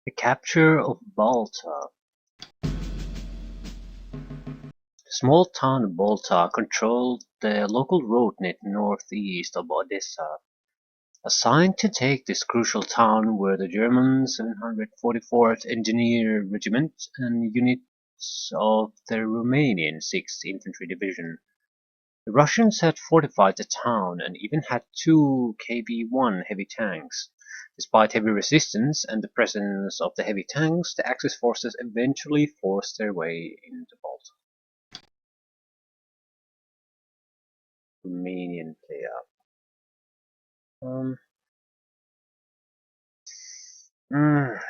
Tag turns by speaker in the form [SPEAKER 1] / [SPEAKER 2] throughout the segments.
[SPEAKER 1] The capture of Balta. The small town of Balta controlled the local road net northeast of Odessa. Assigned to take this crucial town were the German 744th Engineer Regiment and units of the Rumanian 6th Infantry Division. The Russians had fortified the town and even had two KV-1 heavy tanks. Despite heavy resistance and the presence of the heavy tanks, the Axis forces eventually forced their way into Balta. Romanian player.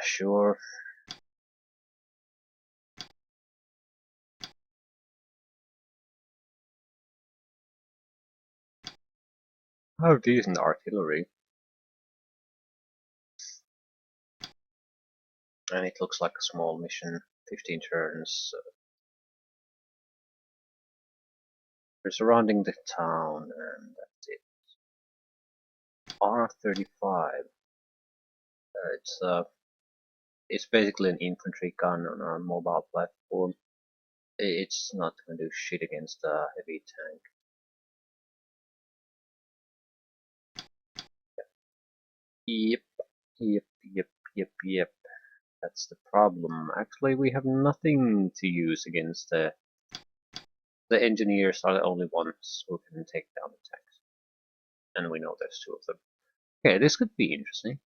[SPEAKER 1] Sure. How decent artillery. And it looks like a small mission, 15 turns. We're surrounding the town, and that's it. R-35. It's basically an infantry gun on a mobile platform. It's not going to do shit against a heavy tank. Yep, yep, yep, yep, yep. That's the problem. Actually, we have nothing to use against the engineers are the only ones who can take down the tanks. And we know there's two of them. Okay, this could be interesting.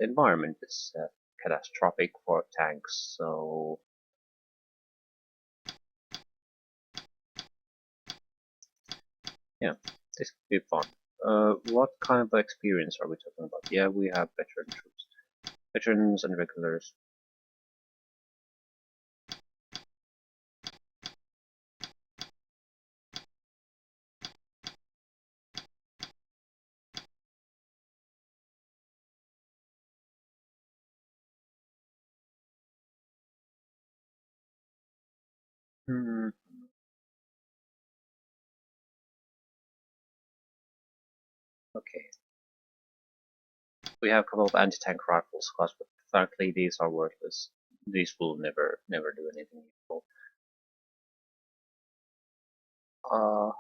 [SPEAKER 1] The environment is catastrophic for tanks, so yeah, this could be fun. What kind of experience are we talking about? Yeah, we have veteran troops. Veterans and regulars. Hmm. Okay. We have a couple of anti-tank rifle squads, but frankly these are worthless. These will never do anything useful. Uh,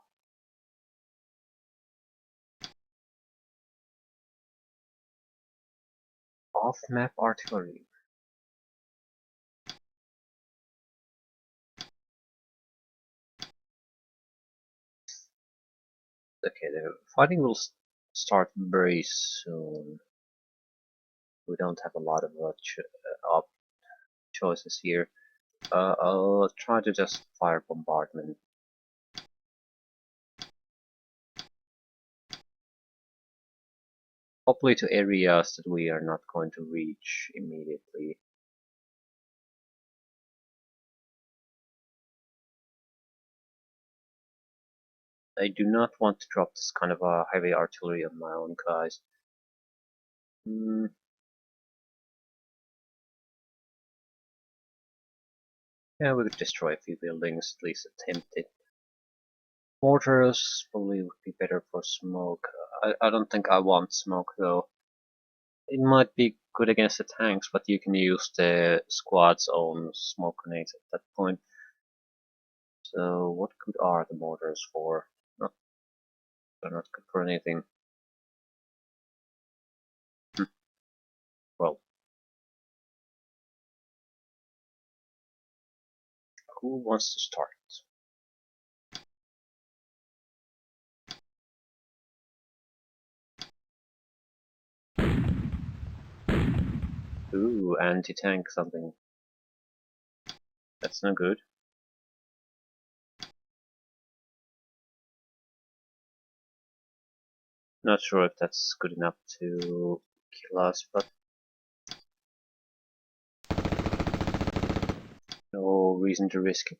[SPEAKER 1] Off-map artillery. Okay, the fighting will start very soon. We don't have a lot of choices here. I'll try to just fire bombardment. Hopefully to areas that we are not going to reach immediately. I do not want to drop this kind of heavy artillery on my own guys. Yeah, we could destroy a few buildings, at least attempt it. Mortars probably would be better for smoke. I don't think I want smoke though. It might be good against the tanks, but you can use the squad's own smoke grenades at that point. So what good are the mortars for? They're not good for anything. Well, who wants to start? Ooh, anti-tank something. That's no good. Not sure if that's good enough to kill us, but no reason to risk it.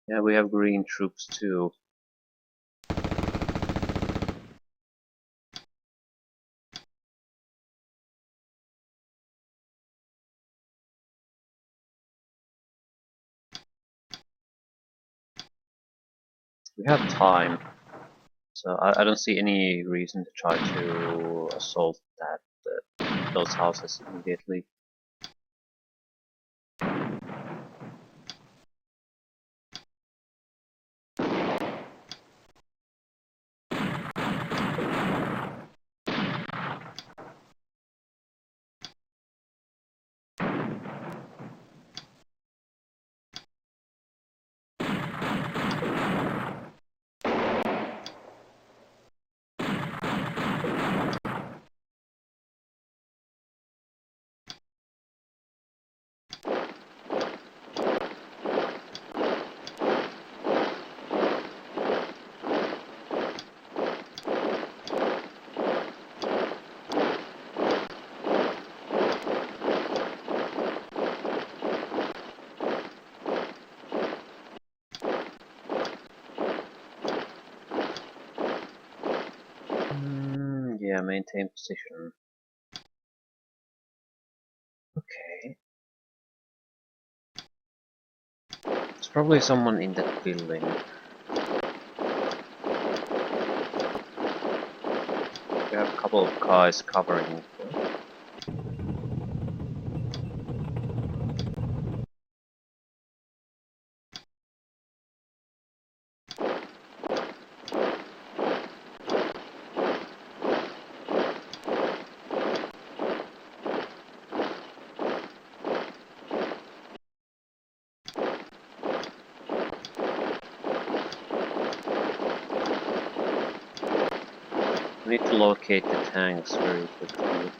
[SPEAKER 1] Yeah, we have green troops too. We have time, so I don't see any reason to try to assault that those houses immediately. Yeah, maintain position. Okay. There's probably someone in that building. We have a couple of guys covering. We need to locate the tanks very quickly.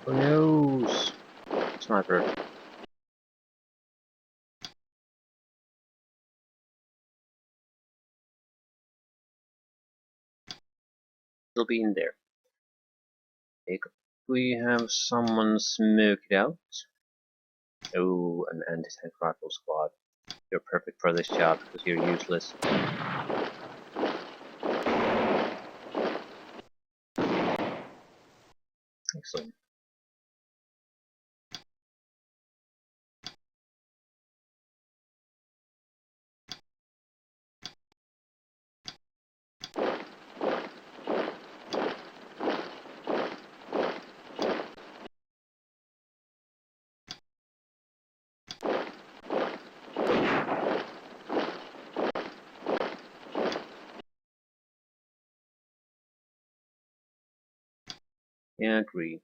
[SPEAKER 1] Who knows? Sniper. He'll be in there. Okay, we have someone smoked out. Oh, an anti-tank rifle squad. You're perfect for this job because you're useless. Excellent. Yeah, agree.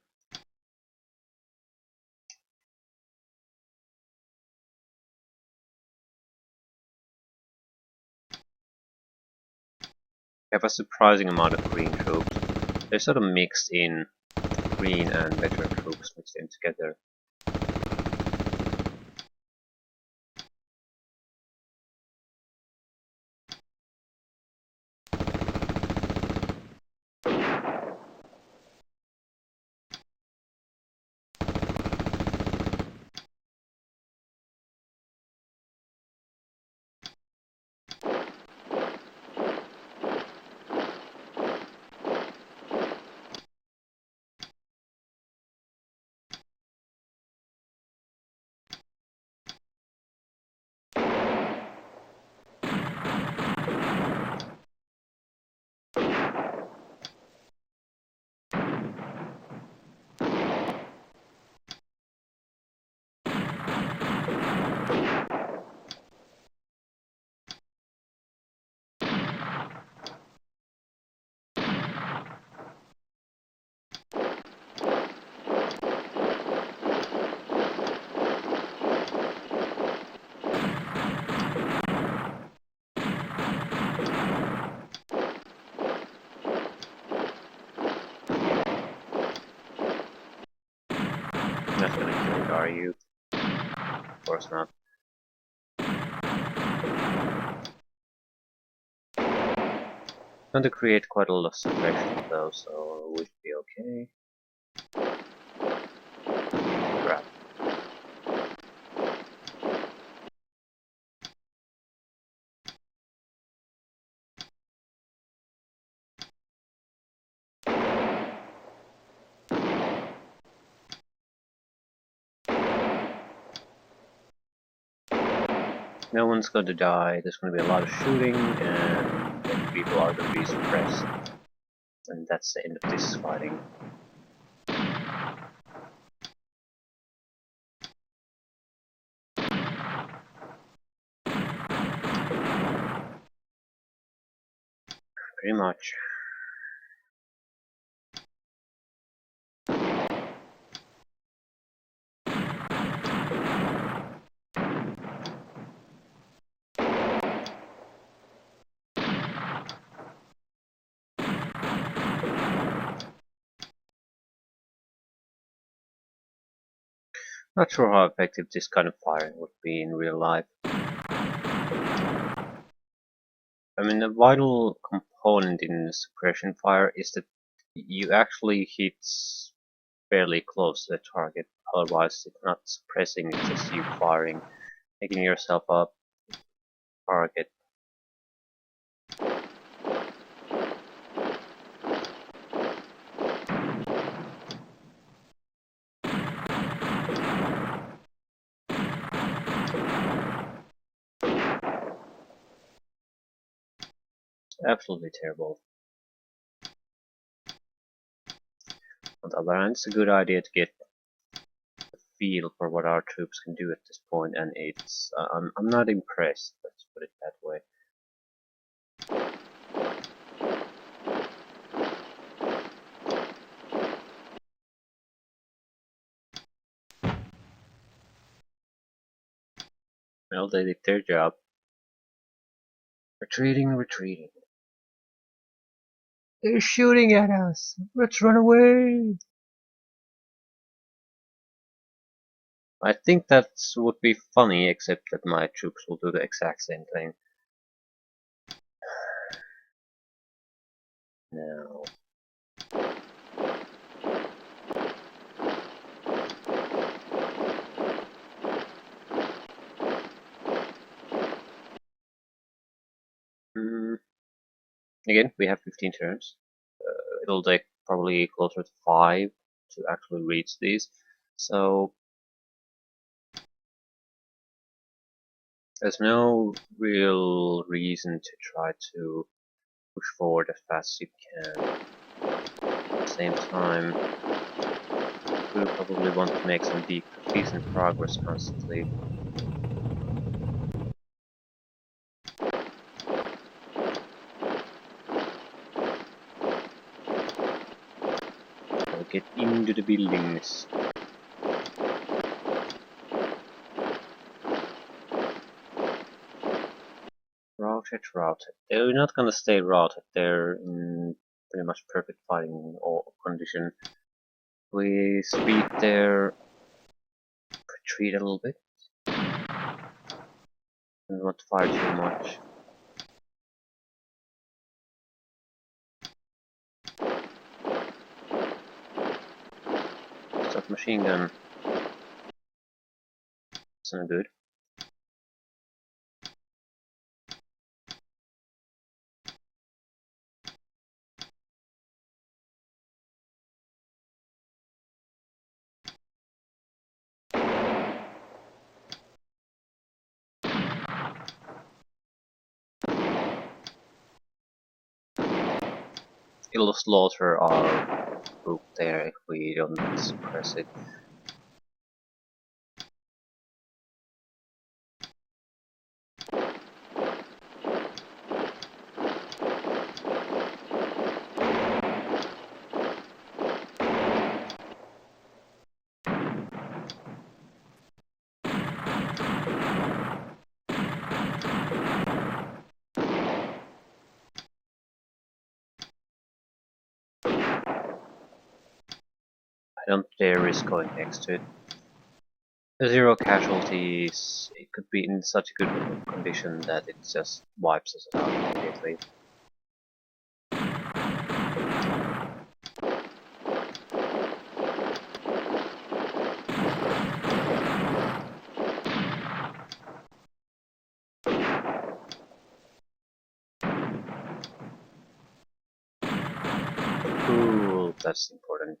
[SPEAKER 1] We have a surprising amount of green troops. They're sort of mixed in, green and veteran troops mixed in together. Not gonna kill it, are you? Of course not. Going to create quite a lot of suppression though, so we should be okay. Crap. No one's going to die, there's going to be a lot of shooting, and then people are going to be suppressed. And that's the end of this fighting. Pretty much. Not sure how effective this kind of firing would be in real life. I mean, the vital component in suppression fire is that you actually hit fairly close to the target, otherwise it's not suppressing, it's just you firing, making yourself up target. Absolutely terrible. On the other hand, it's a good idea to get a feel for what our troops can do at this point, and it's I'm not impressed, let's put it that way. Well, they did their job. Retreating, retreating. They're shooting at us! Let's run away! I think that would be funny, except that my troops will do the exact same thing. Now, again, we have 15 turns. It'll take probably closer to 5 to actually reach these. So there's no real reason to try to push forward as fast as you can. At the same time, we'll probably want to make some decent progress constantly. So get into the buildings. Routed. They're not gonna stay routed, they're in pretty much perfect fighting condition. We speed their retreat a little bit. Don't want to fire too much. Start machine gun. It's not good. It'll slaughter our group there if we don't suppress it. I don't dare risk going next to it. 0 casualties, it could be in such a good condition that it just wipes us out immediately. Ooh, that's important.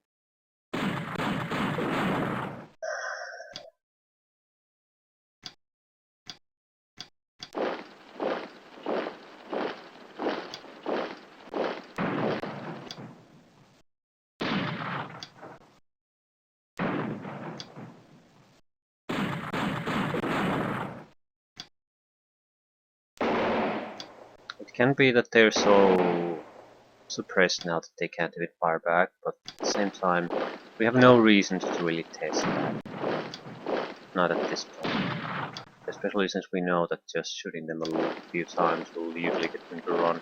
[SPEAKER 1] Can be that they're so suppressed now that they can't even fire back, but at the same time, we have no reason to really test that. Not at this point. Especially since we know that just shooting them a few times will usually get them to run.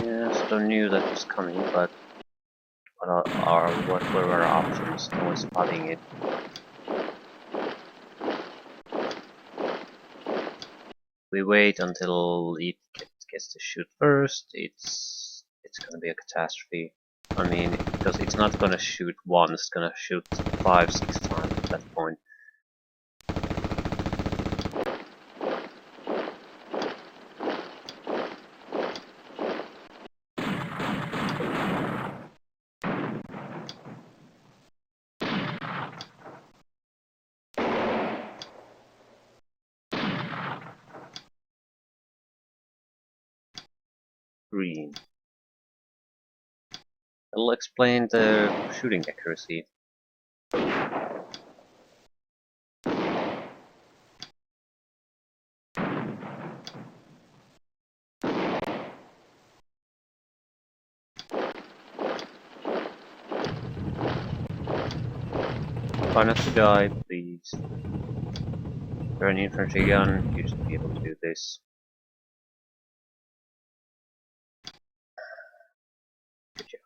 [SPEAKER 1] Yeah, sort of knew that was coming, but what were our options? No one's spotting it. We wait until it gets to shoot first. It's gonna be a catastrophe. I mean, because it's not gonna shoot once, it's gonna shoot 5, 6 times at that point. Green. It'll explain the shooting accuracy. Try not to die, please. If you're an infantry gun, you should be able to do this. Good job.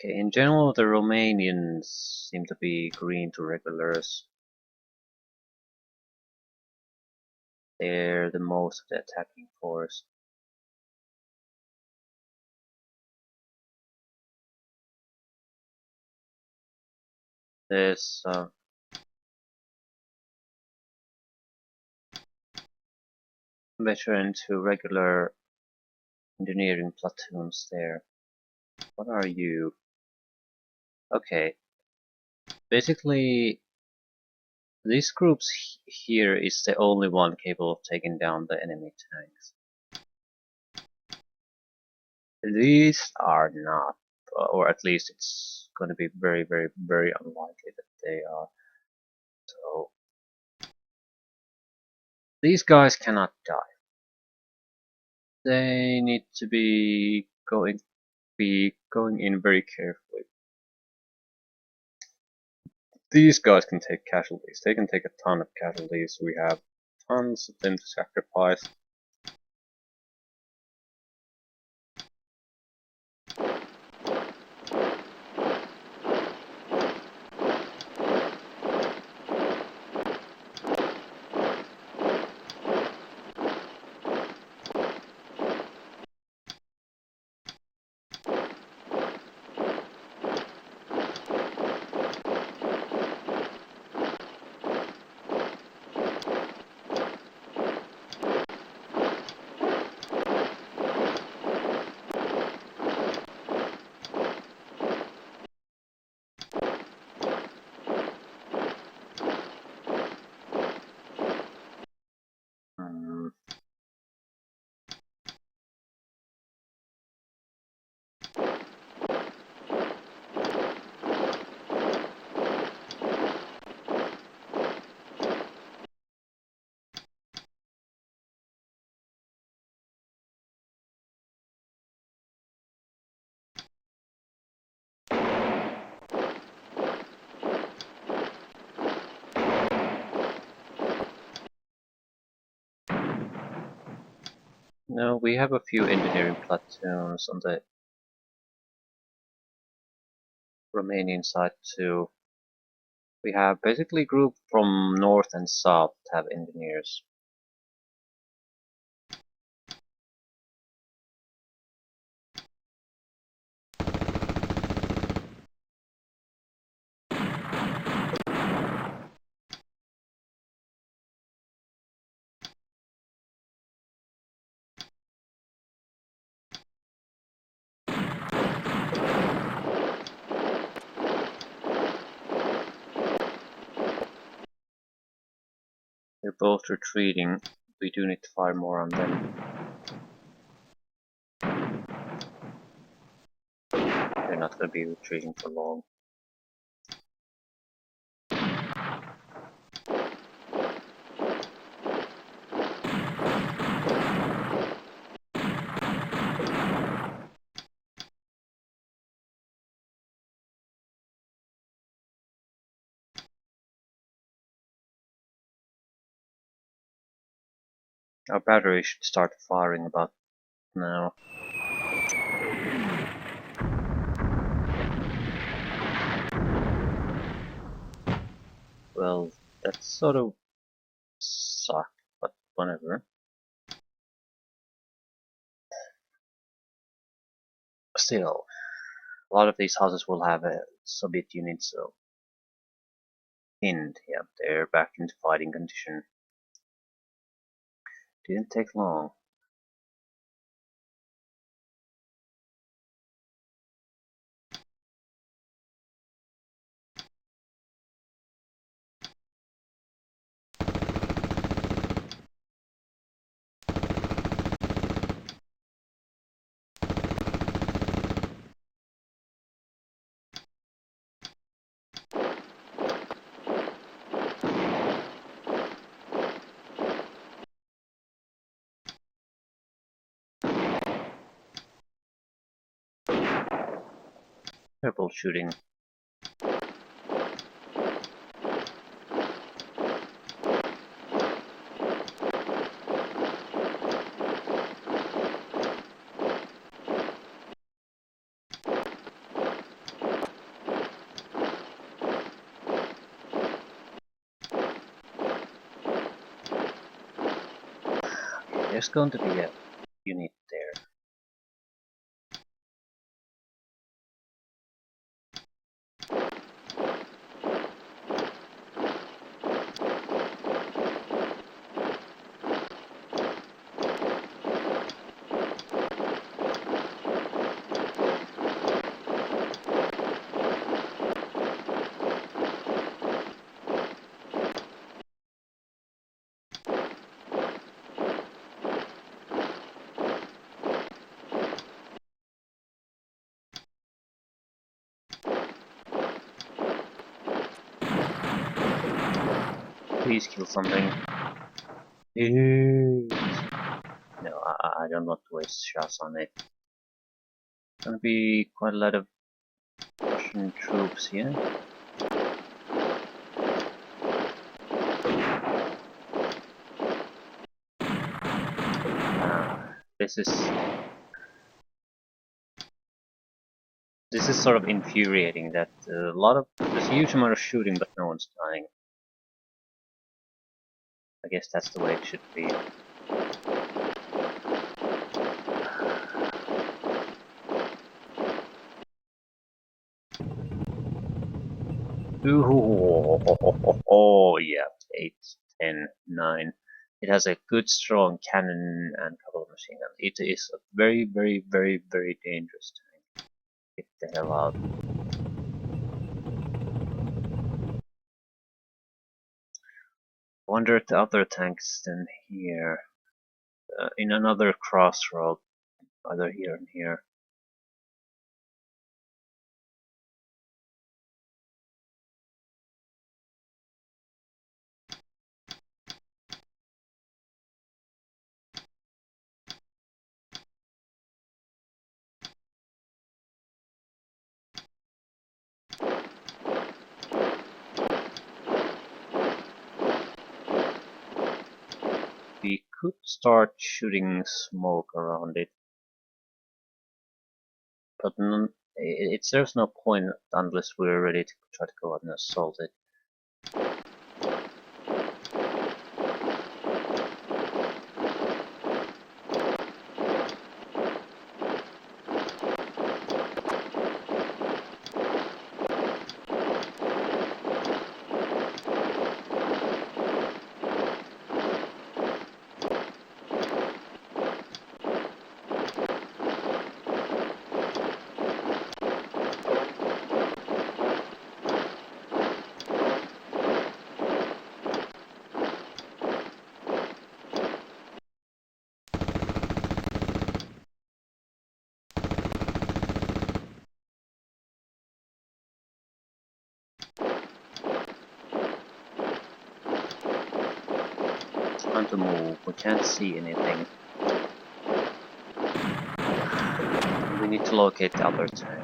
[SPEAKER 1] Okay, in general, the Romanians seem to be green to regulars. They're the most of the attacking force. There's veteran to regular engineering platoons there. What are you? Okay, basically, this group here is the only one capable of taking down the enemy tanks. These are not, or at least it's going to be very, very, very unlikely that they are. So these guys cannot die. They need to be going in very carefully. These guys can take casualties. They can take a ton of casualties. We have tons of them to sacrifice. No, we have a few engineering platoons on the Romanian side too. We have basically grouped from north and south to have engineers. They're both retreating. We do need to fire more on them. They're not going to be retreating for long. Our battery should start firing about now. Well, that sort of sucked, but whatever. Still, a lot of these houses will have a Soviet unit, so yeah, they're back into fighting condition. Didn't take long. Careful shooting. There's going to be a unit there. Please kill something. No, I don't want to waste shots on it. Gonna be quite a lot of Russian troops here. This is sort of infuriating that there's a huge amount of shooting but no one's dying. I guess that's the way it should be. Oh yeah, 8, 10, 9. It has a good strong cannon and a couple of machine guns. It is a very, very, very, very dangerous tank. Get the hell out. Wonder if the other tanks then here. In another crossroad. Either here and here. We could start shooting smoke around it. But there's no point unless we're ready to try to go out and assault it. Time to move. We can't see anything. We need to locate the other tank.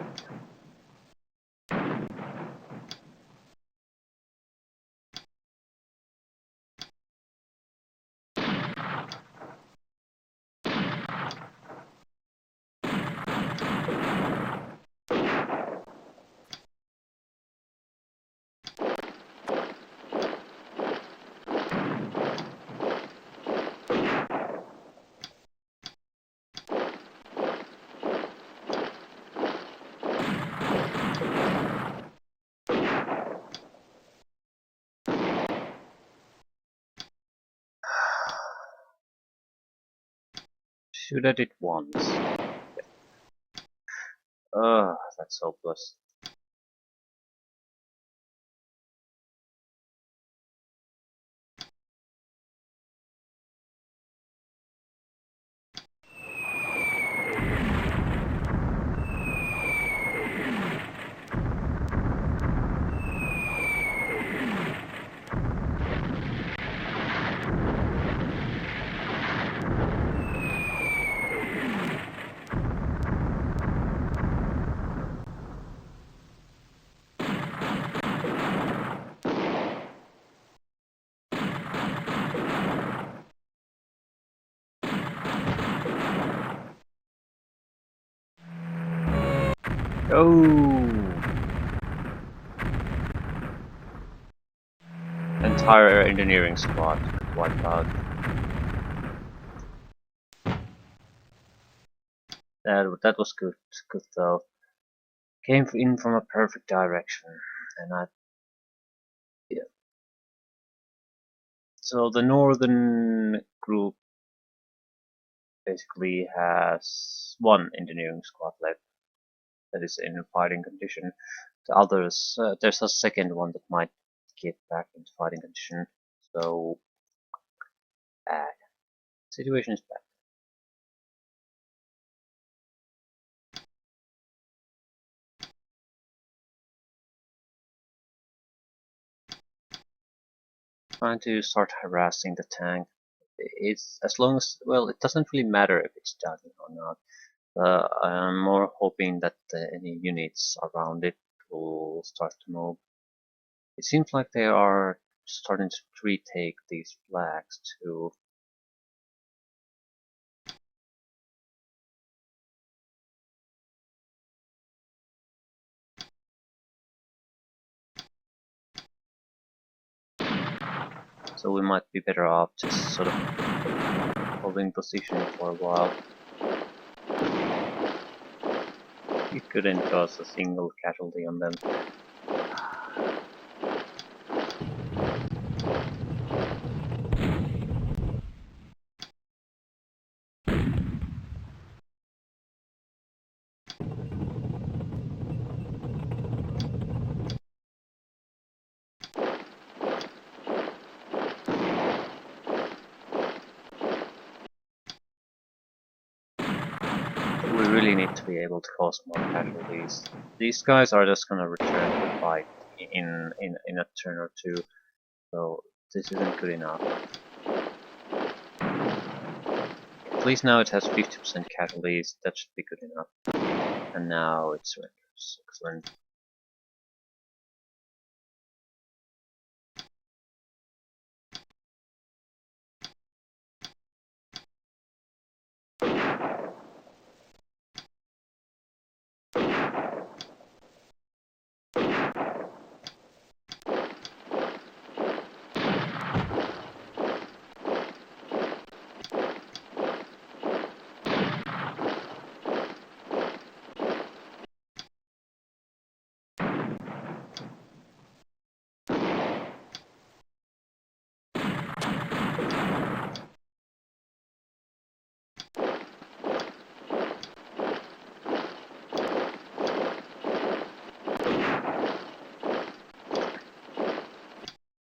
[SPEAKER 1] Shoot at it once. Ugh, that's hopeless. Oh! Entire engineering squad wiped out. That was good. Good though. Came in from a perfect direction, and yeah. So the northern group basically has one engineering squad left that is in fighting condition. The others, there's a second one that might get back into fighting condition. So bad. Situation is bad. Trying to start harassing the tank. It's as long as, well, it doesn't really matter if it's dodging or not. I'm more hoping that any units around it will start to move. It seems like they are starting to retake these flags too. So we might be better off just sort of holding position for a while. You couldn't cause a single casualty on them. We really need to be able to cause more casualties. These guys are just gonna return to the fight in a turn or two, so this isn't good enough. At least now it has 50% casualties, that should be good enough. And now it surrenders. Excellent.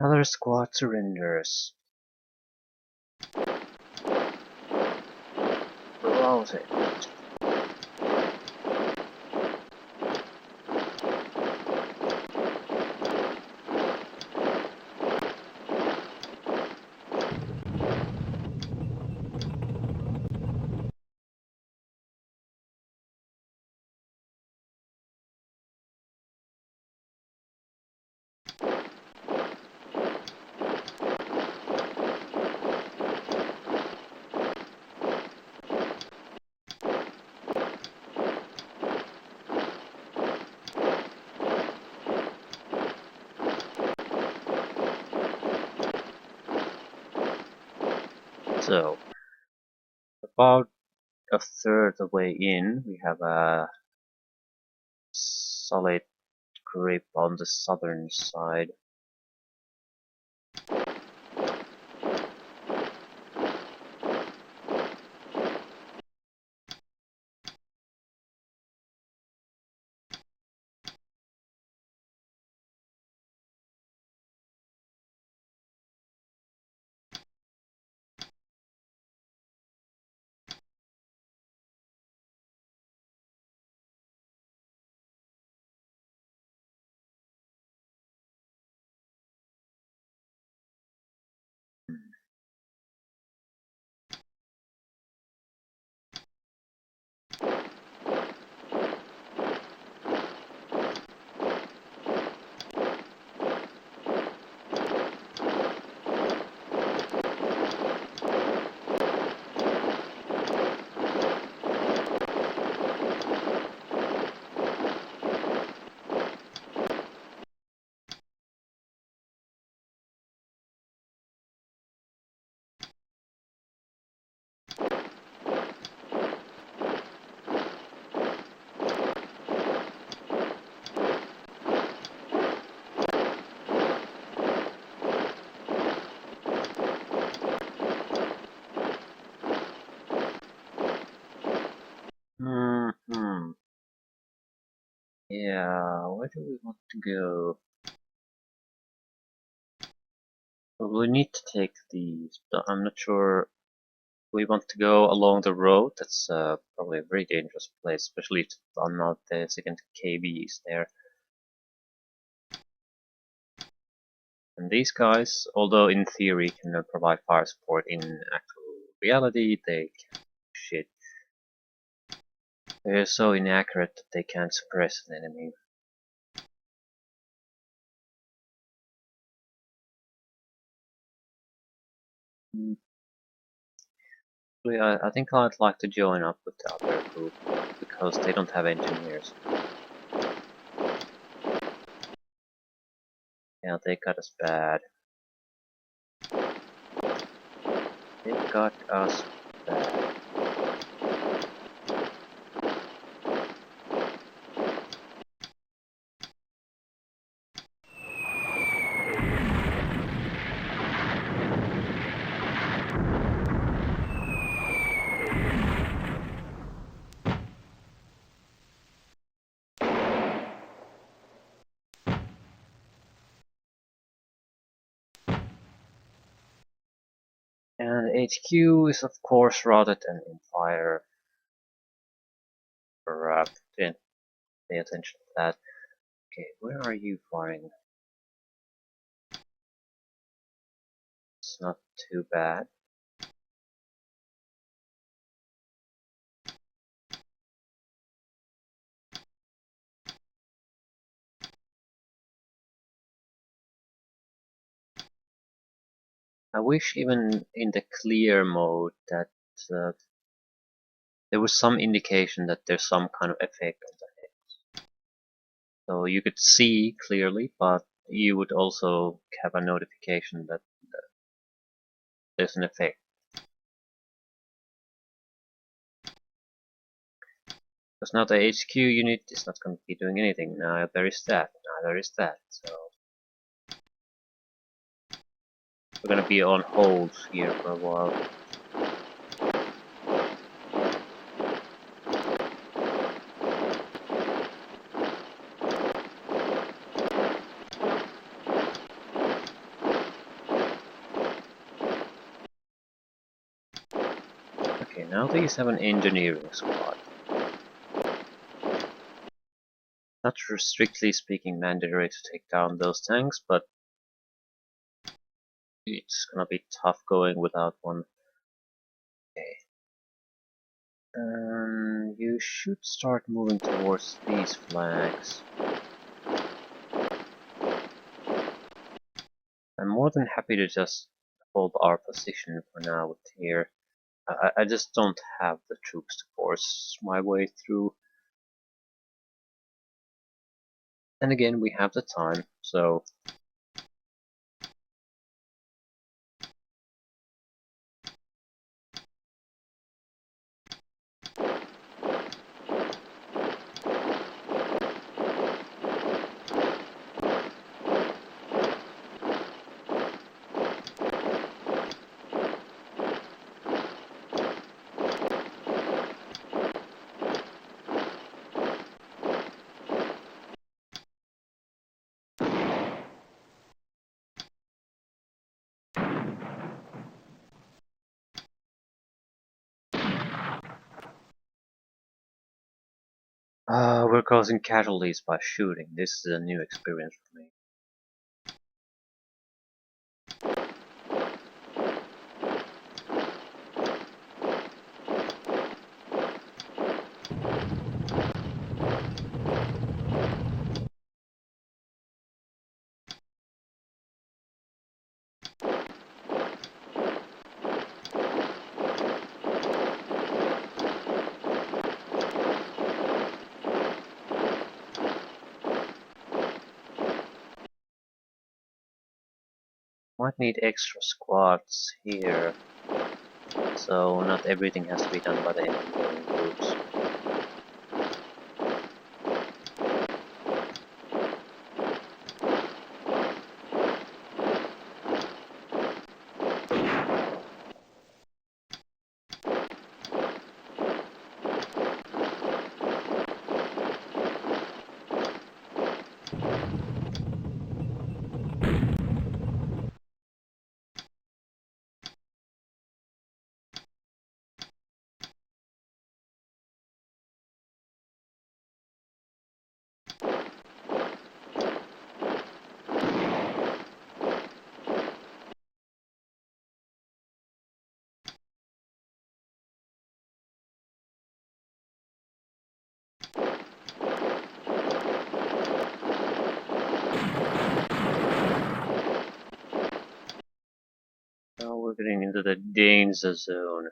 [SPEAKER 1] Another squad surrenders. Well, it. So, about a third of the way in, we have a solid grip on the southern side. Hmm. Yeah, where do we want to go? Well, we need to take these, but I'm not sure we want to go along the road. That's probably a very dangerous place, especially if I'm not the second KBs there. And these guys, although in theory can provide fire support, in actual reality they can't do shit. They're so inaccurate that they can't suppress an enemy. Mm. I think I'd like to join up with the other group because they don't have engineers. Yeah, they got us bad. They got us bad. And HQ is of course routed and in fire. Didn't pay attention to that. Okay, where are you firing? It's not too bad. I wish even in the clear mode that uh, there was some indication that there's some kind of effect on the head. So you could see clearly, but you would also have a notification that there's an effect. Because now the HQ unit is not going to be doing anything. Now there is that. Now there is that. So we're going to be on hold here for a while. Okay, now these have an engineering squad. Not strictly speaking mandatory to take down those tanks, but it's gonna be tough going without one. Okay. You should start moving towards these flags. I'm more than happy to just hold our position for now with here. I just don't have the troops to force my way through. And again, we have the time, so We're causing casualties by shooting. This is a new experience for me. Might need extra squads here, so not everything has to be done by the engineering groups. Now we're getting into the danger zone.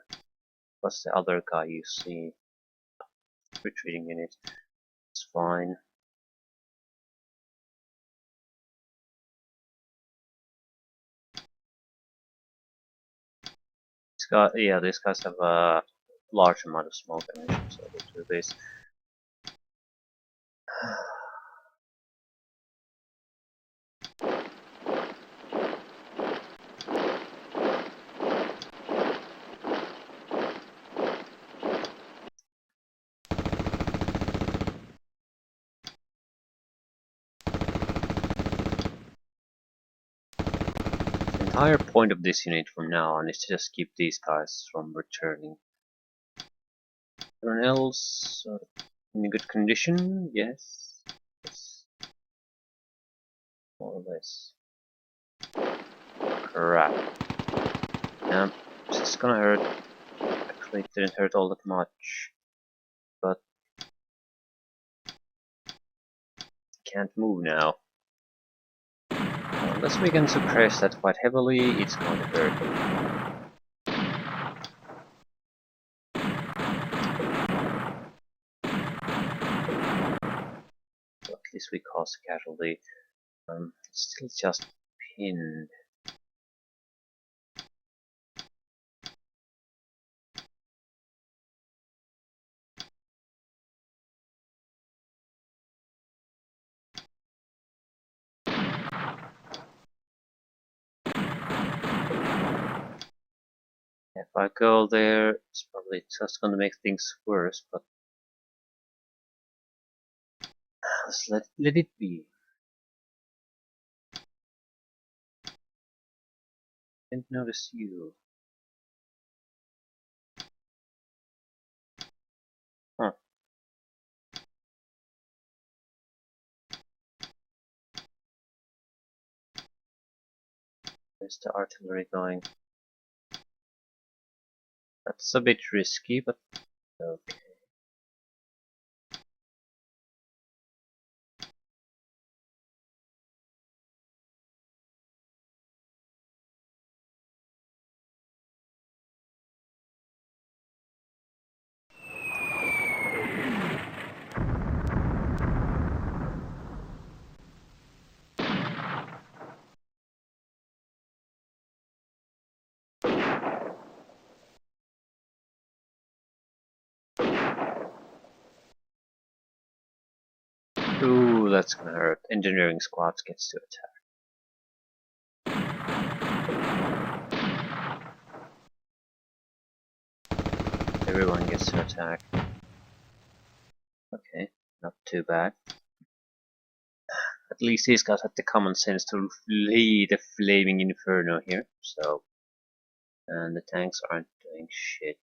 [SPEAKER 1] What's the other guy you see? Retreating unit. It's fine. Yeah, these guys have a large amount of smoke emission, so we'll do this. The entire point of this unit from now on is to just keep these guys from returning. Everyone else in good condition? Yes. Yes. More or less. Crap. Yeah, this is gonna hurt. Actually, it didn't hurt all that much, but can't move now. Unless we can suppress that quite heavily, it's going to hurt. So at least we caused a casualty. It's still just pinned. If I go there, it's probably just gonna make things worse, but let's let it be. Didn't notice you. Huh. Where's the artillery going? That's a bit risky, but okay. Ooh, that's gonna hurt. Engineering squads gets to attack. Everyone gets to attack. Okay, not too bad. At least these guys had the common sense to flee the flaming inferno here, so... And the tanks aren't doing shit.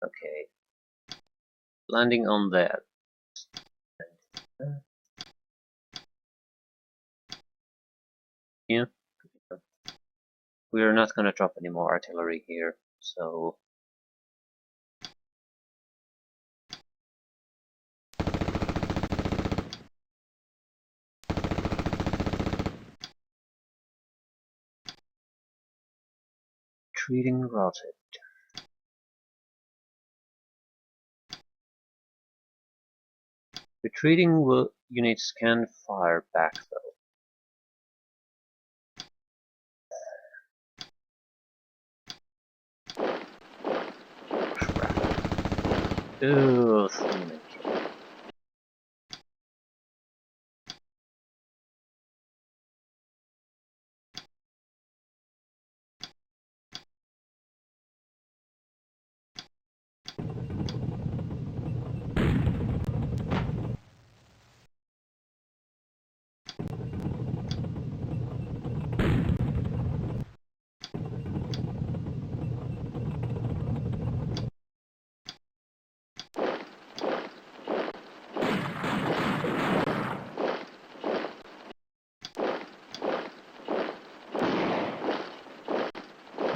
[SPEAKER 1] Okay. Landing on that. Yeah. We're not gonna drop any more artillery here, so retreating routed. Retreating units can fire back though. Crap. Ugh,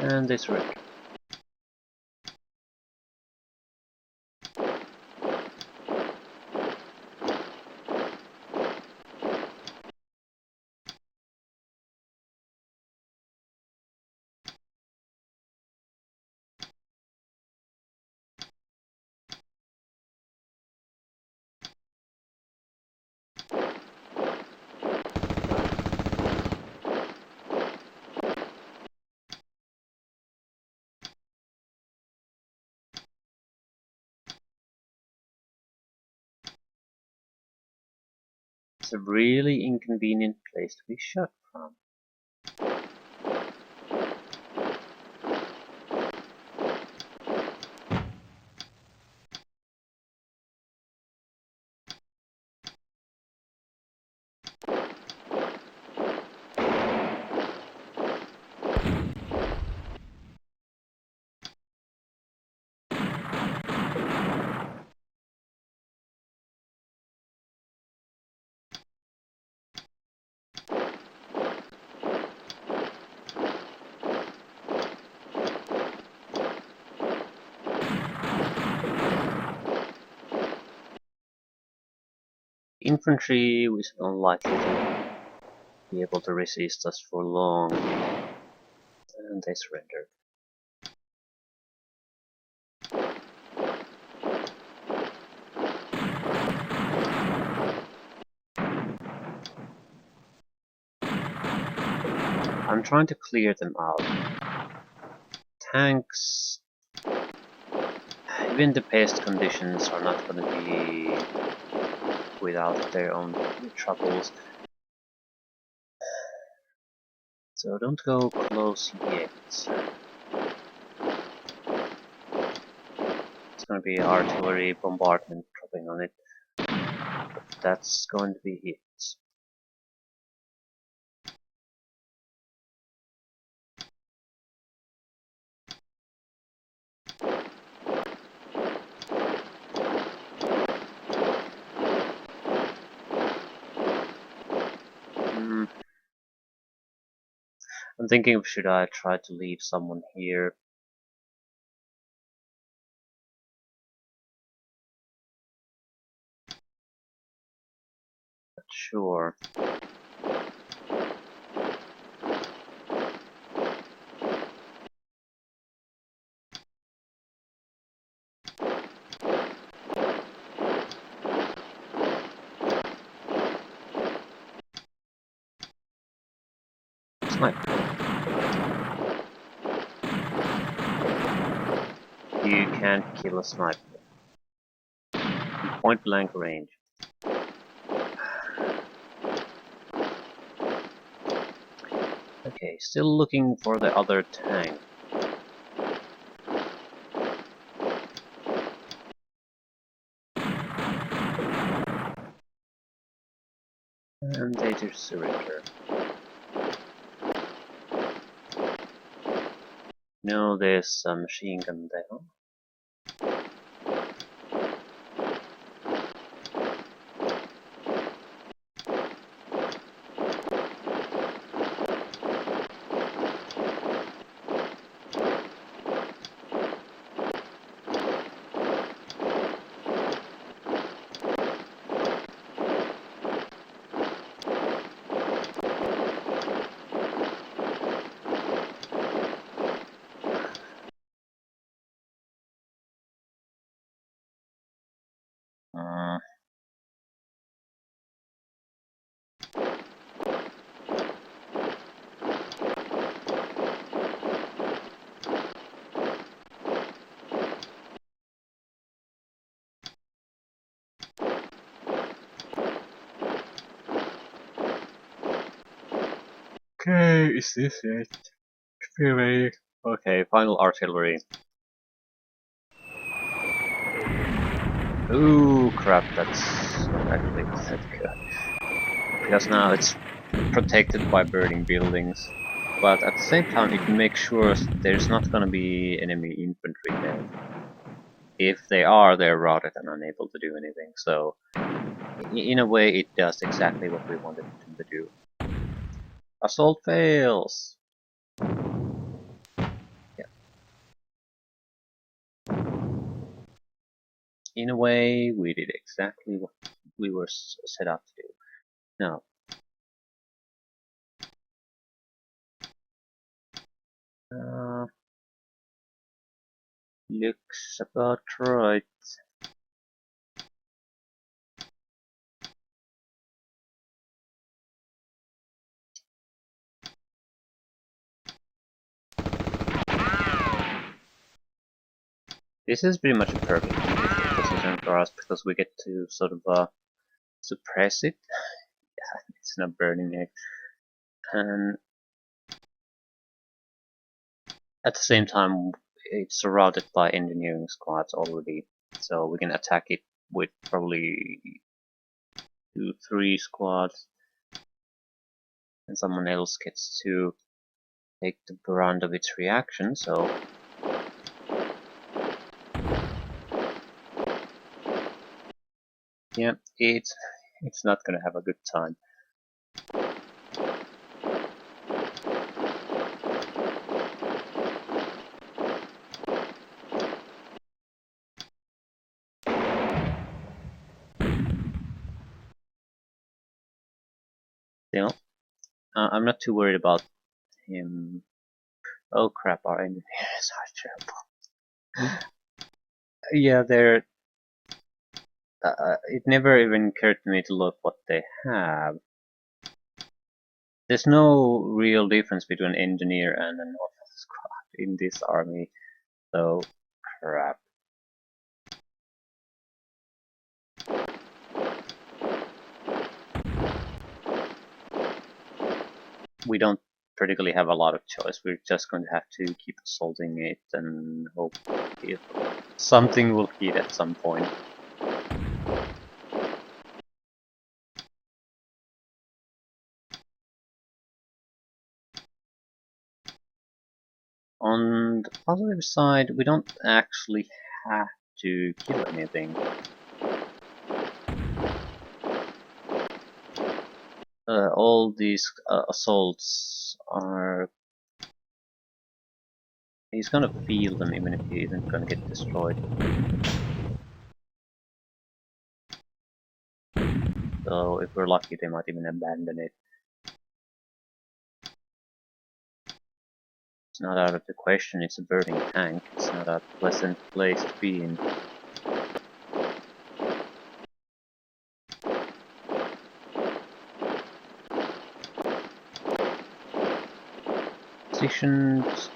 [SPEAKER 1] and they surrender. It's a really inconvenient place to be shot from. Infantry is unlikely to be able to resist us for long, and they surrender. I'm trying to clear them out. Tanks, even the pest conditions are not going to be without their own troubles. So don't go close yet. It's going to be artillery bombardment dropping on it. But that's going to be it. I'm thinking of should I try to leave someone here. Not sure. Sniper. You can't kill a sniper. In point blank range. Okay, still looking for the other tank. And they just surrender. No, there's a machine gun there. Okay, is this it? Artillery. Okay, final artillery. Ooh, crap, that's not actually that good. Because now it's protected by burning buildings. But at the same time, it makes sure there's not gonna be enemy infantry there. If they are, they're routed and unable to do anything. So, in a way, it does exactly what we wanted them to do. Assault fails! Yeah. In a way, we did exactly what we were set up to do. Now, looks about right. This is pretty much a perfect position for us because we get to sort of suppress it. Yeah, it's not burning it. And at the same time, it's surrounded by engineering squads already, so we can attack it with probably 2-3 squads, and someone else gets to take the brunt of its reaction. So yeah, it's not gonna have a good time. You know, I'm not too worried about him. Oh crap, our engineers are terrible. Yeah, they're. It never even occurred to me to look what they have. There's no real difference between an engineer and a normal squad in this army, so crap. We don't particularly have a lot of choice. We're just going to have to keep assaulting it and hope something will hit at some point. On the positive side, we don't actually have to kill anything. All these assaults are... He's gonna feel them even if he isn't gonna get destroyed. So if we're lucky, they might even abandon it. It's not out of the question, it's a burning tank. It's not a pleasant place to be in. Positions.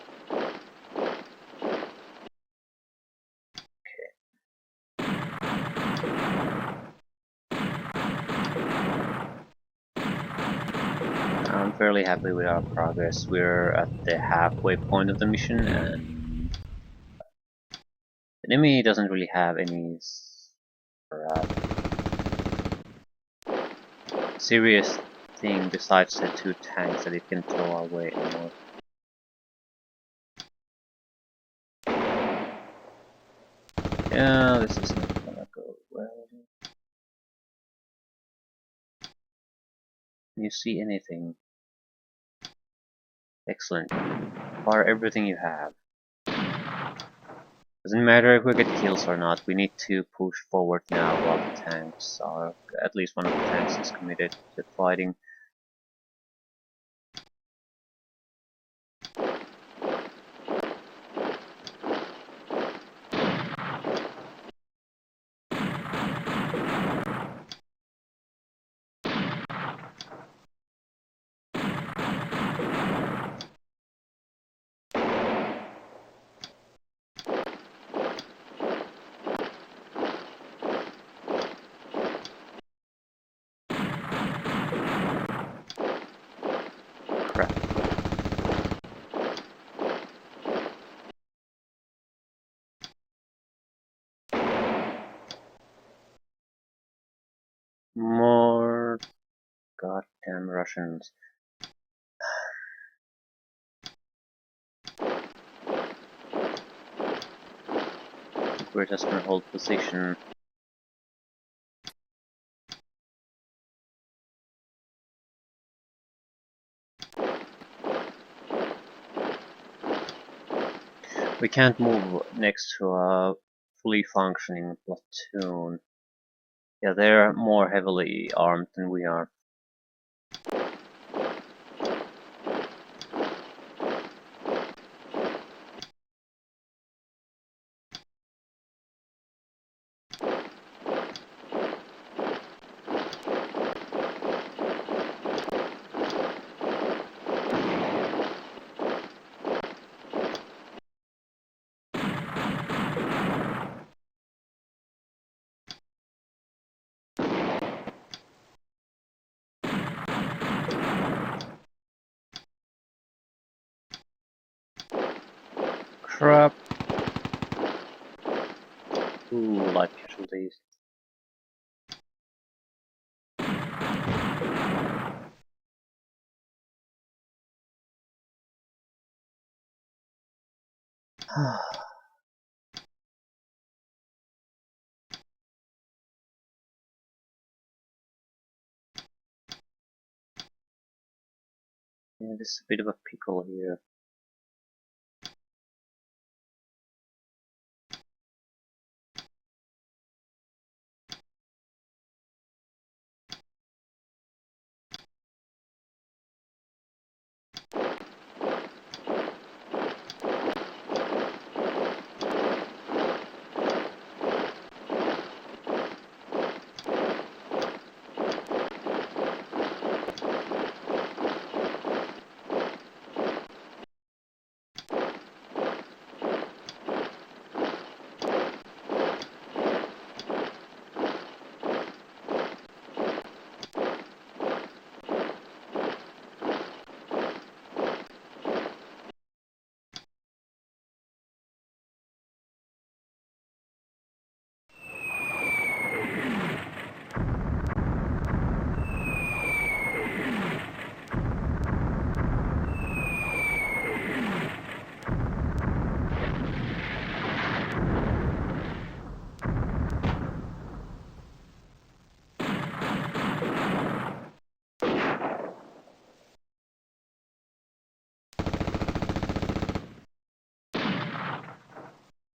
[SPEAKER 1] I'm fairly happy with our progress. We're at the halfway point of the mission, and the enemy doesn't really have any serious thing besides the 2 tanks that it can throw our way anymore. Yeah, this is not gonna go well. Can you see anything? Excellent. Fire everything you have. Doesn't matter if we get kills or not, we need to push forward now while the tanks are... at least one of the tanks is committed to fighting. goddamn Russians. We're just gonna hold position. We can't move next to a fully functioning platoon. Yeah, they're more heavily armed than we are. Crap! Ooh, light casualties. Yeah, this is a bit of a pickle here.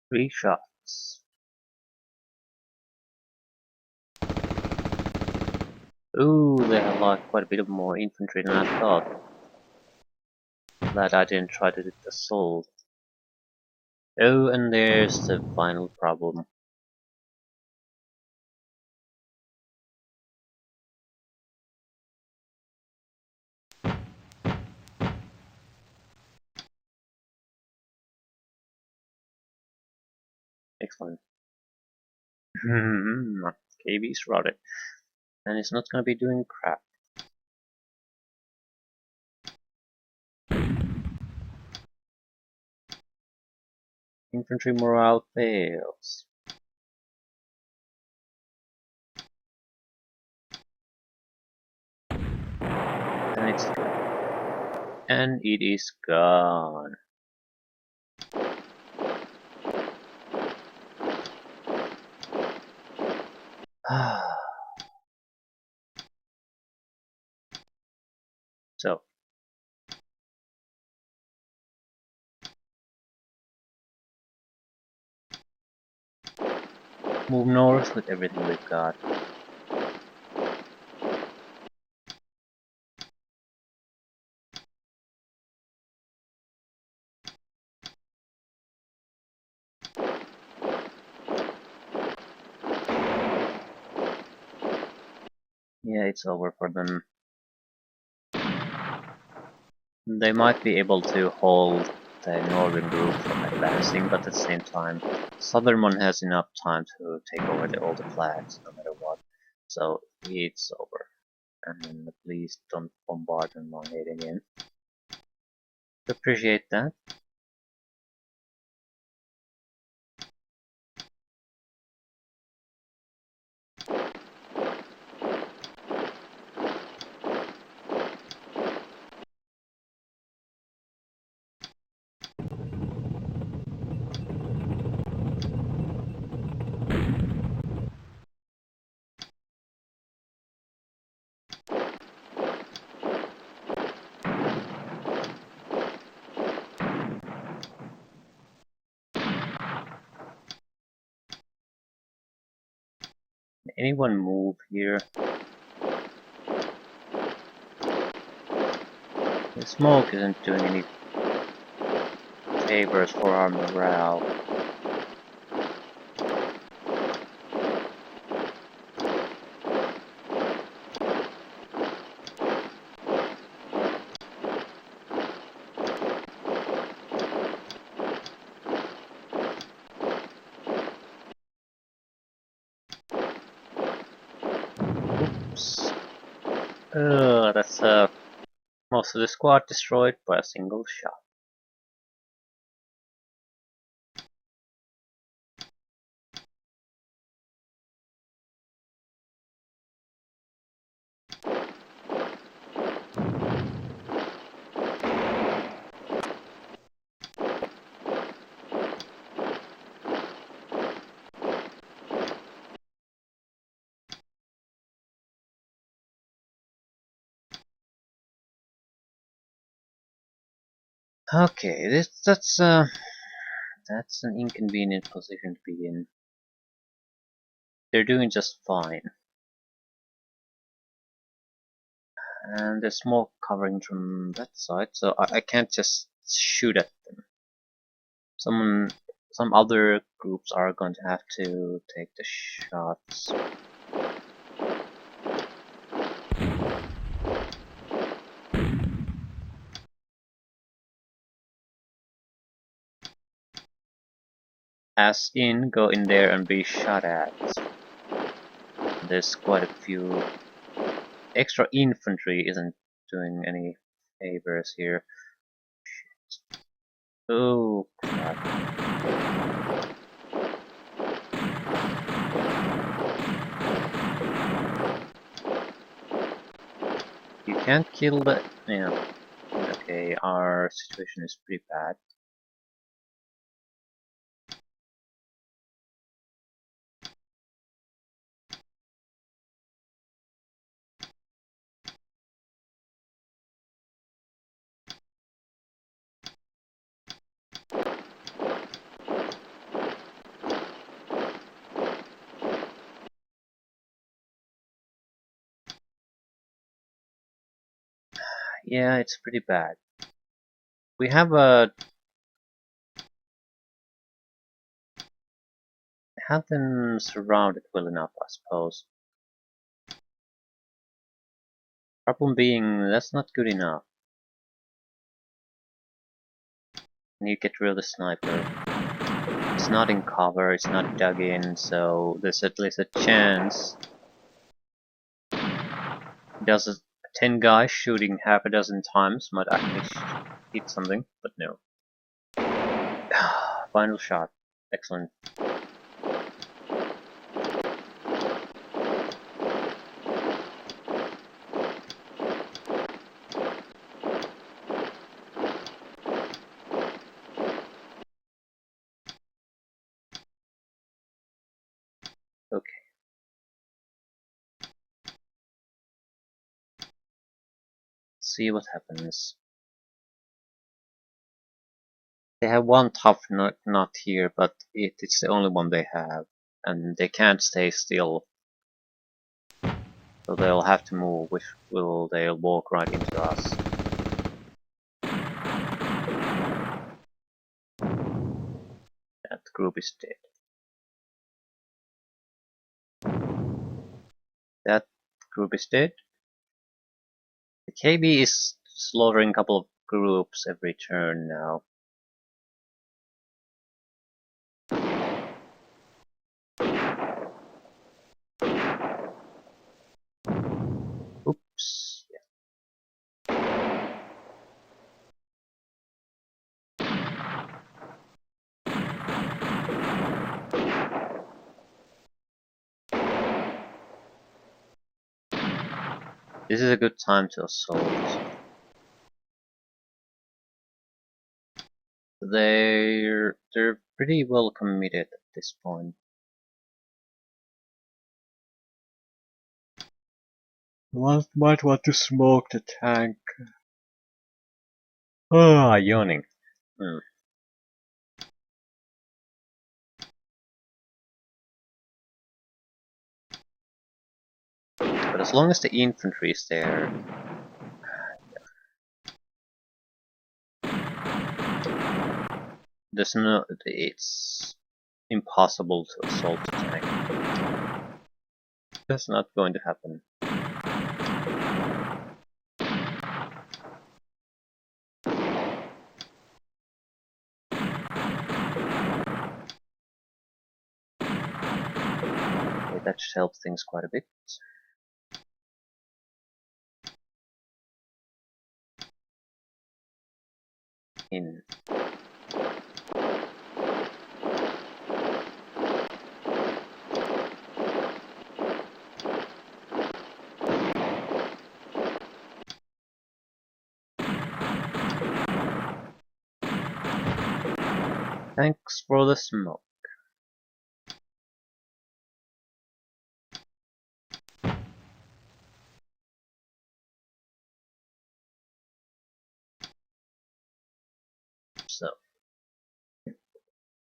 [SPEAKER 1] Three shots. Ooh, they have like quite a bit of more infantry than I thought. Glad I didn't try to assault. Oh, and there's the final problem. Excellent. KB's routed. And it's not gonna be doing crap. Infantry morale fails. And it is gone. So, move north with everything we've got. Yeah, it's over for them. They might be able to hold the northern group from advancing, but at the same time, southern one has enough time to take over all the flags, no matter what. So it's over. And please don't bombard and long-hate again. Appreciate that. anyone move here? The smoke isn't doing any favors for our morale. Oops. That's most of the squad destroyed by a single shot. Okay, that's an inconvenient position to be in. They're doing just fine. And there's smoke covering from that side, so I can't just shoot at them. Some other groups are going to have to take the shots. As in, go in there and be shot at. There's quite a few. Extra infantry isn't doing any favors here. Shit. Oh crap. You can't kill the... yeah. Okay, our situation is pretty bad. Yeah, it's pretty bad. We have them surrounded well enough, I suppose. Problem being, that's not good enough. And you get rid of the sniper. It's not in cover, it's not dug in, so there's at least a chance. Does 10 guys shooting half a dozen times might actually hit something, but no. Final shot. Excellent. Okay. See what happens. They have one tough knot here, but it's the only one they have. And they can't stay still. So they'll have to move, which will they'll walk right into us. That group is dead. That group is dead. The KB is slaughtering a couple of groups every turn now. Oops. This is a good time to assault. They're pretty well committed at this point. Might want to smoke the tank. Ah, yawning. But as long as the infantry is there, it's impossible to assault the tank. That's not going to happen. Okay, that should help things quite a bit. In. Thanks for the smoke. So,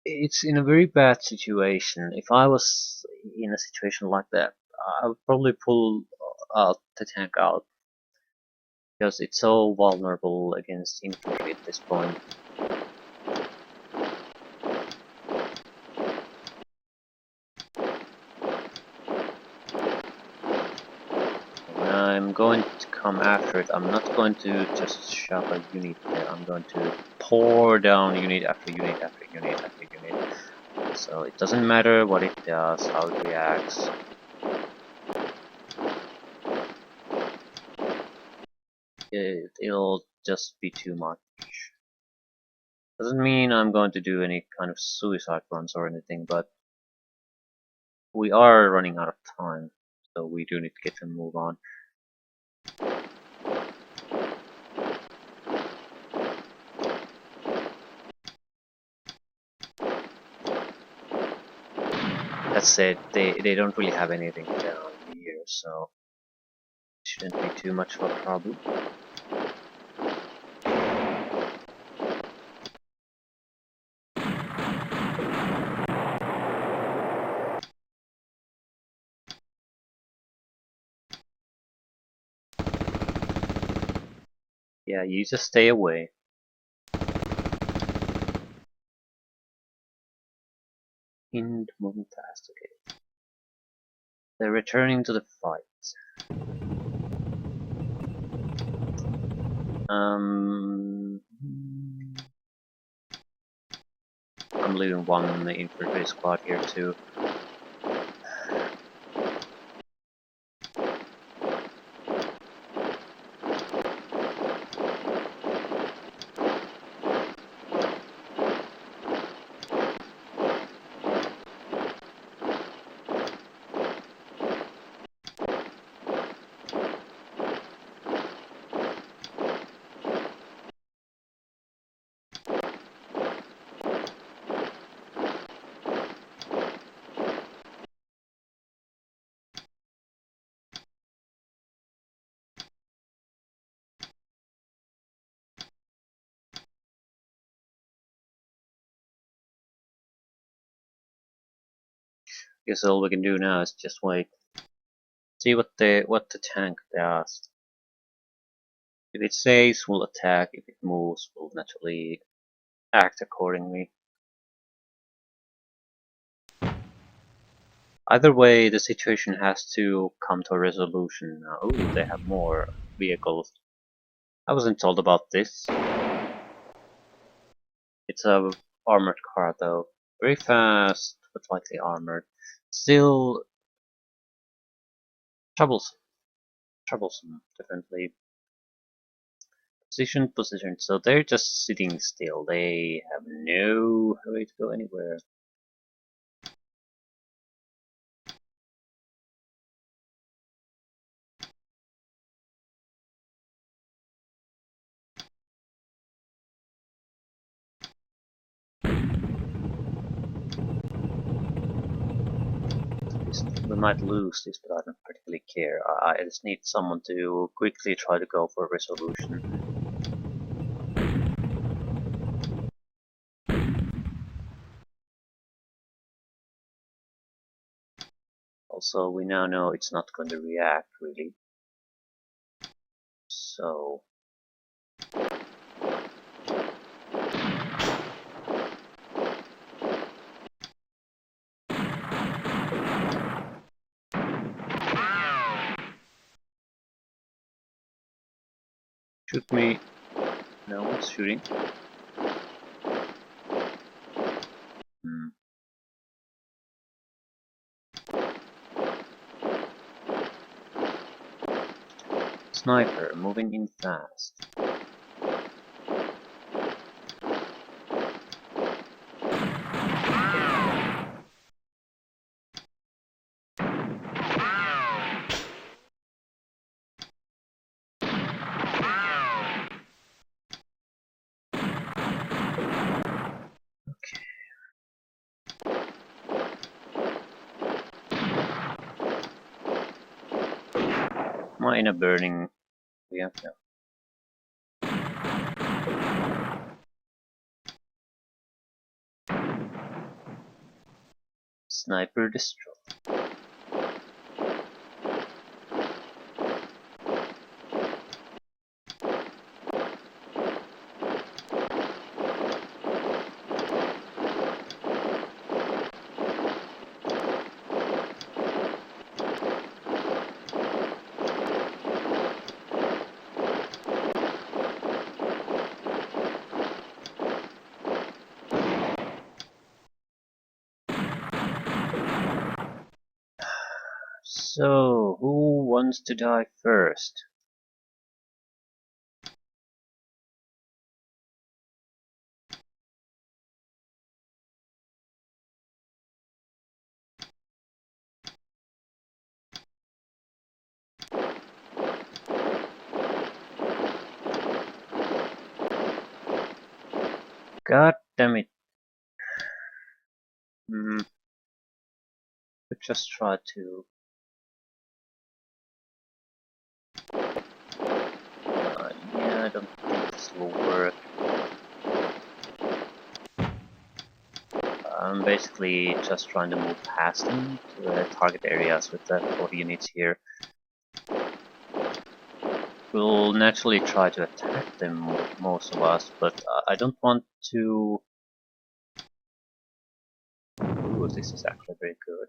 [SPEAKER 1] it's in a very bad situation. If I was in a situation like that, I would probably pull the tank out, because it's so vulnerable against infantry at this point. When I'm going to come after it, I'm not going to just shove a unit there, I'm going to pour down unit after unit after unit after unit. So it doesn't matter what it does, how it reacts. It'll just be too much. Doesn't mean I'm going to do any kind of suicide runs or anything, but we are running out of time, so we do need to get to move on. That said, they don't really have anything down here, so it shouldn't be too much of a problem. Yeah, you just stay away. And moving fast, okay. They're returning to the fight. I'm leaving one infantry squad here too. Guess all we can do now is just wait. See what the tank does. If it stays, we'll attack. If it moves, we'll naturally act accordingly. Either way, the situation has to come to a resolution now. Ooh, they have more vehicles. I wasn't told about this. It's a armored car though. Very fast, but lightly armored. Still troublesome. Troublesome, definitely. Position. So they're just sitting still. They have no hurry to go anywhere. We might lose this, but I don't particularly care. I just need someone to quickly try to go for a resolution. Also, we now know it's not going to react really. So shoot me. No one's shooting. Hmm. Sniper moving in fast. Am I in a burning? Yeah, no. Sniper destroyed. So, who wants to die first? God damn it. Just try to... yeah, I don't think this will work. I'm basically just trying to move past them to the target areas with the 40 units here. We'll naturally try to attack them with most of us, but I don't want to... Ooh, this is actually very good.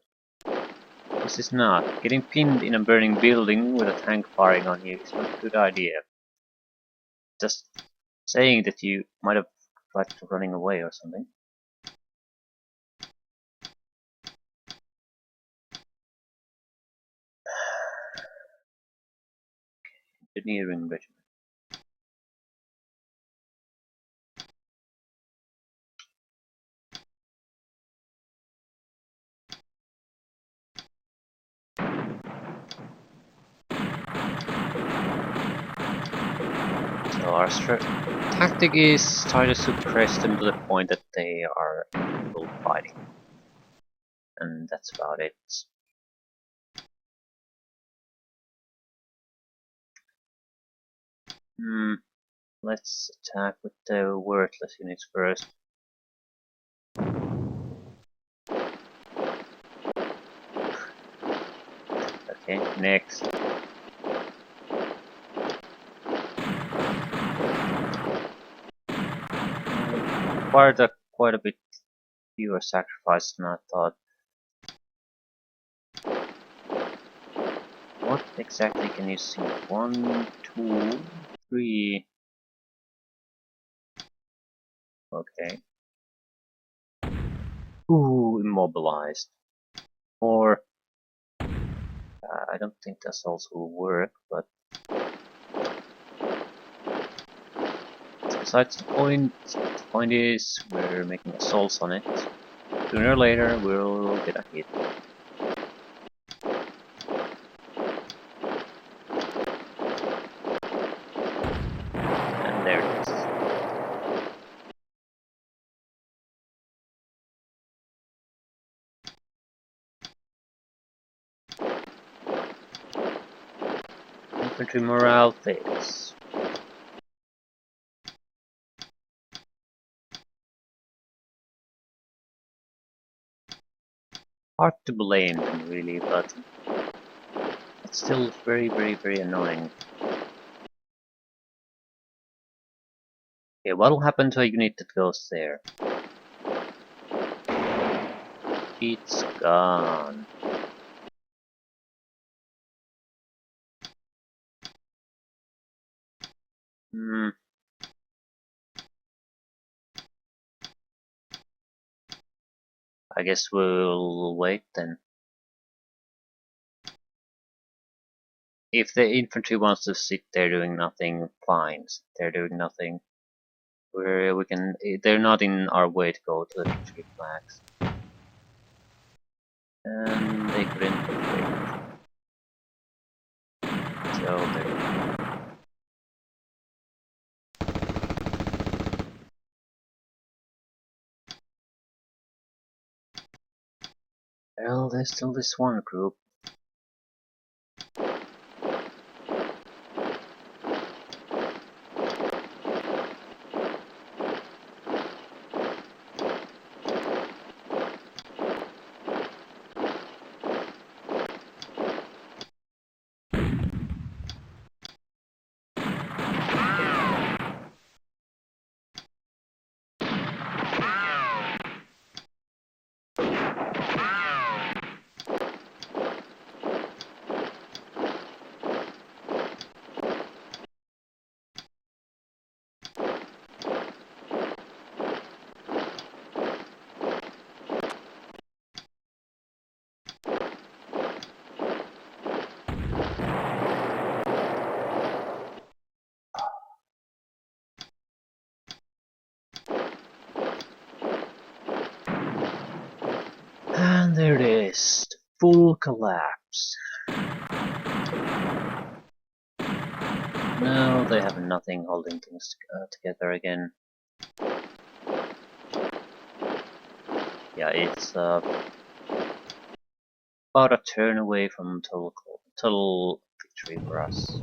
[SPEAKER 1] This is not. Getting pinned in a burning building with a tank firing on you is not a good idea. Just saying that you might have tried to running away or something. Engineering Regiment. So our tactic is try to suppress them to the point that they are incapable of fighting. And that's about it. Let's attack with the worthless units first. Okay, next. Quite a bit fewer sacrifices than I thought. What exactly can you see? 1, 2, 3. Okay. Ooh, immobilized. Or I don't think that's also will work, but besides the point. The point is we're making assaults on it. Sooner or later we'll get a hit. And there it is. Infantry morale fails. hard to blame them really, but it's still very, very, very annoying. Okay, what'll happen to a unit that goes there? It's gone. Hmm. I guess we'll wait then. If the infantry wants to sit there doing nothing, fine. Sit there doing nothing. Where we can, they're not in our way to go to the victory flags. And they couldn't infiltrate. So there. Well, there's still this one group. And there it is. Full collapse. No, they have nothing holding things together again. Yeah, it's about a turn away from total victory for us.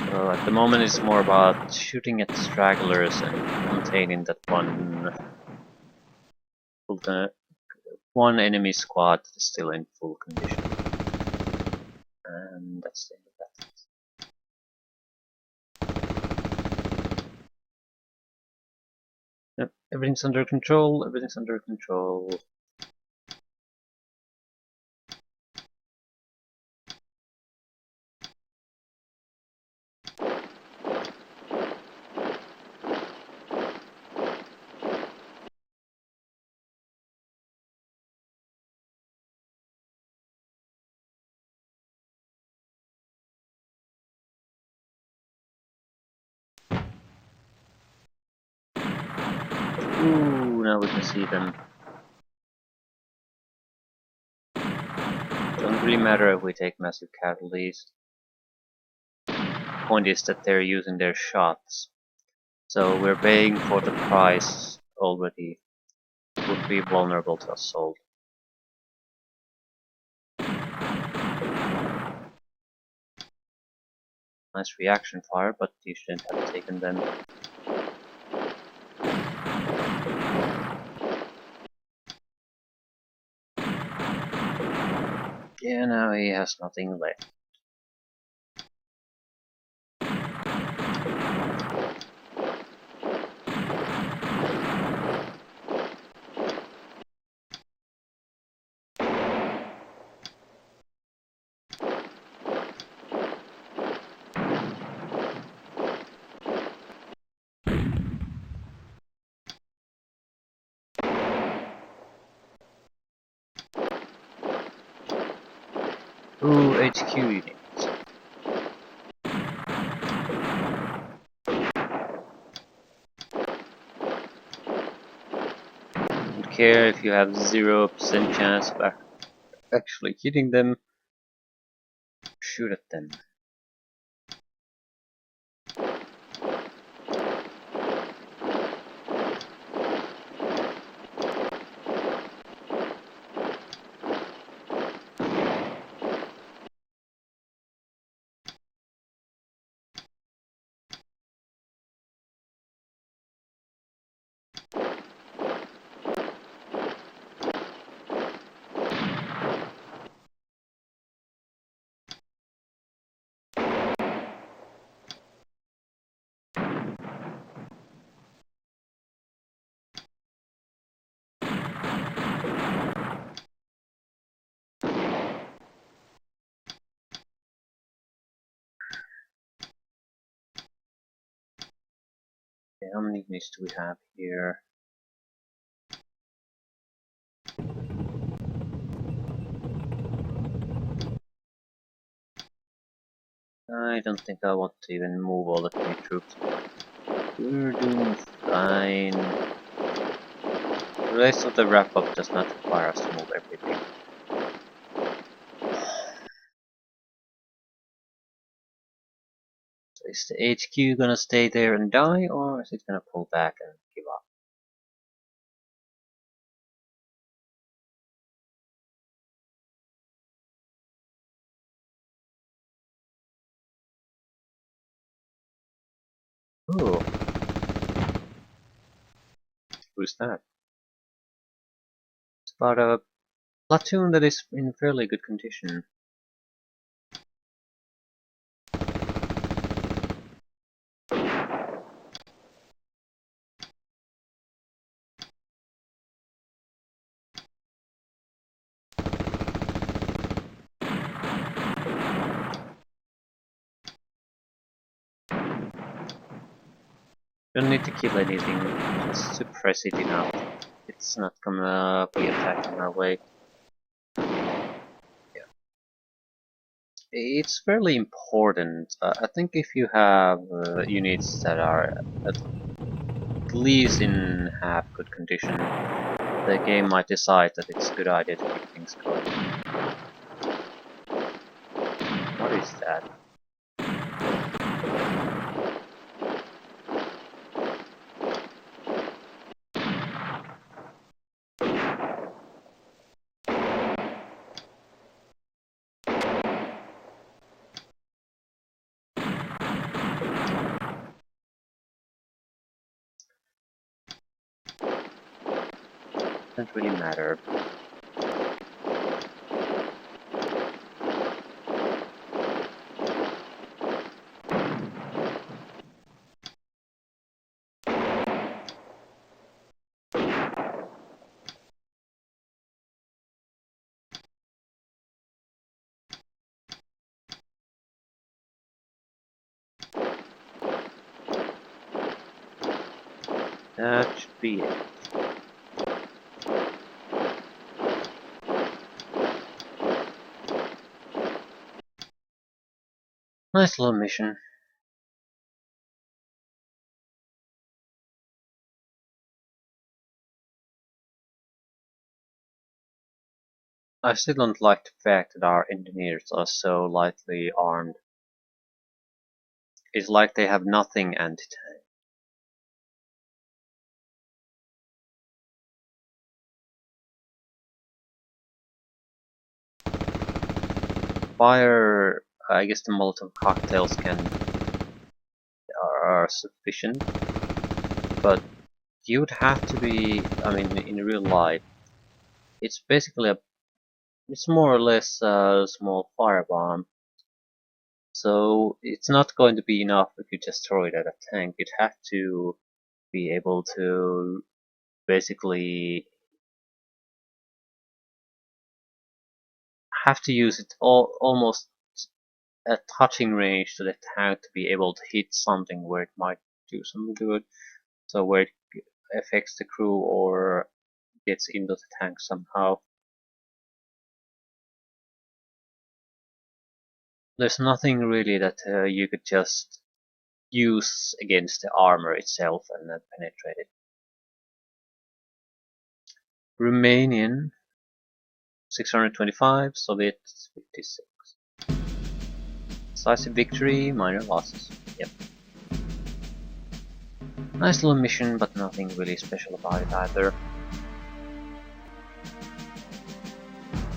[SPEAKER 1] So at the moment it's more about shooting at stragglers and containing that one enemy squad that is still in full condition. And that's the end of that. Yep, everything's under control, everything's under control. Ooh, now we can see them. Doesn't really matter if we take massive casualties. Point is that they're using their shots. So we're paying for the price already. Would be vulnerable to assault. Nice reaction fire, but you shouldn't have taken them. Yeah, now he has nothing left. Ooh, HQ units. Don't care if you have 0% chance of actually hitting them. Shoot at them. how many units do we have here? I don't think I want to even move all the enemy troops. We're doing fine. The rest of the wrap-up does not require us to move everything. So is the HQ gonna stay there and die, or is it gonna pull back and give up? Ooh, who's that? It's about a platoon that is in fairly good condition. Don't need to kill anything, just suppress it enough. It's not gonna be attacking our way. Yeah. It's fairly important. I think if you have units that are at least in half good condition, the game might decide that it's a good idea to keep things going. What is that? Doesn't really matter. That should be it. Nice little mission. I still don't like the fact that our engineers are so lightly armed. It's like they have nothing anti-tank. Fire, I guess the Molotov cocktails are sufficient, but you would have to be, I mean, in real life, it's basically it's more or less a small firebomb. So it's not going to be enough if you just throw it at a tank. You'd have to be able to basically have to use it almost at touching range to the tank to be able to hit something where it might do some good. So where it affects the crew or gets into the tank somehow. There's nothing really that you could just use against the armor itself and then penetrate it. Rumanian 625, Soviet 56. Decisive victory, minor losses. Yep. Nice little mission, but nothing really special about it either.